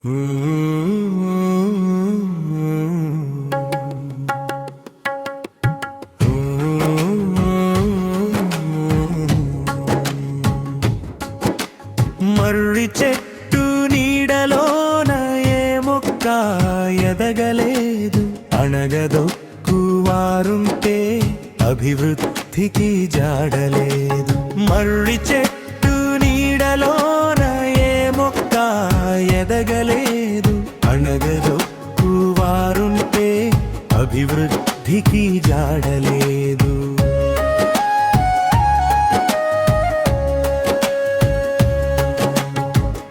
మర్రి చెట్టు నీడలోన ఏ మొక్క ఎదగలేదు, అణగదొక్కు వారుంటే అభివృద్ధికి జాడలేదు. మర్రి చెట్టు నీడలోన ఏ మొక్క ఎదగలేదు, అణగదొక్కు వారుంటే అభివృద్ధికి జాడలేదు.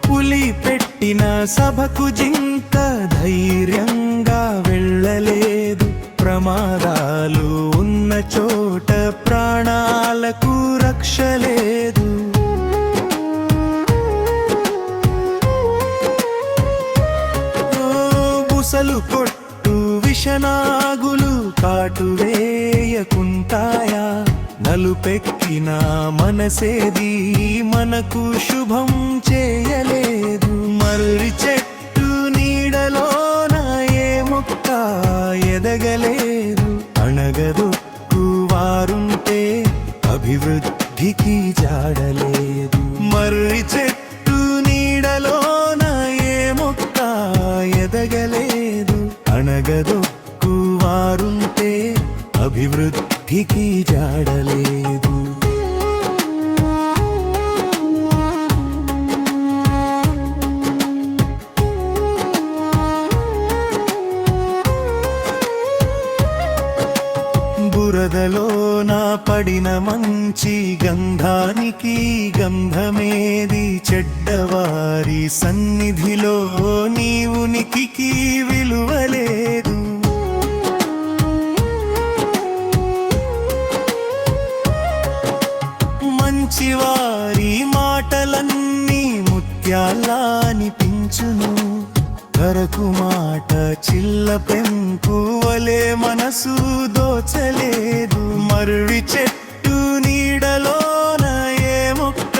పులి పెట్టిన సభకు జింక ధైర్యంగా వెళ్ళలేదు, ప్రమాదాలు ఉన్న చోట ప్రాణాలకు రక్షలేదు. బుసలు కొట్టు విషనాగులు కాటు వేయకుంటాయా, నలుపెక్కిన మనసేది మనకు శుభం చేయలేదు. మర్రి చెట్టు నీడలోన ఏ మొక్క ఎదగలేదు, అణగదొక్కు వారుంటే అభివృద్ధికి జాడలేదు. మర్రి చెట్టు నీడలోన ఏ మొక్క ఎదగలేదు, అణగదొక్కు వారుంటే అభివృద్ధికి జాడలేదు. బురదలో నా పడిన మంచి గంధానికి గంధమేది, చెడ్డవారి సన్నిధిలో నీ ఉనికికి విలువలేదు. మంచివారి మాటలన్నీ ముత్యాల్లా అనిపించును, కరకు మాట చిల్ల పెంకు వలె మనసు దోచలేదు. మర్రి చెట్టు నీడలోన ఏ మొక్క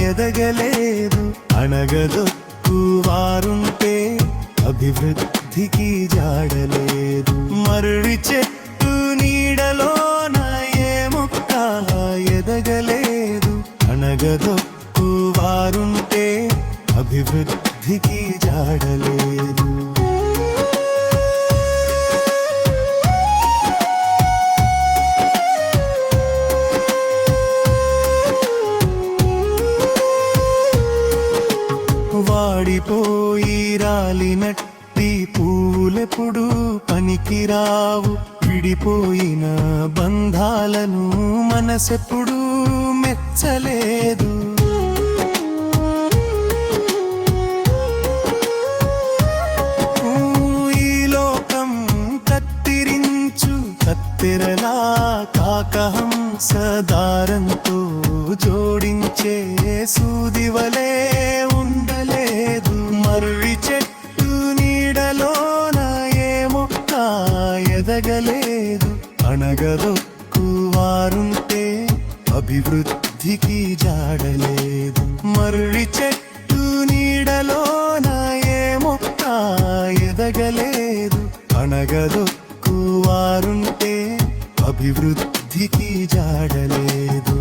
ఎదగలేదు, అణగదొక్కు వారుంటే అభివృద్ధికి జాడలేదు. మర్రి చెట్టు నీడలోన ఏ మొక్క ఎదగలేదు, అణగదొక్కు వారుంటే అభివృద్ధికి జాడలేదు. వాడిపోయి రాలినట్టి పూలెప్పుడు పనికిరావు, విడిపోయిన బంధాలను మనసెప్పుడు మెచ్చలేదు. ఈ లోకం కత్తిరించు కత్తెరలా కాకహంస దారంతో జోడించే సూదివలే ఉండలేదు. మర్రి చెట్టు నీడలోన ఏ మొక్క ఎదగలేదు, అణగదొక్కు వారుంటే అభివృద్ధికి జాడలేదు. మర్రి చెట్టు నీడలోన ఏ మొక్క ఎదగలేదు, అణగదొక్కు వారుంటే అభివృద్ధికి జాడలేదు.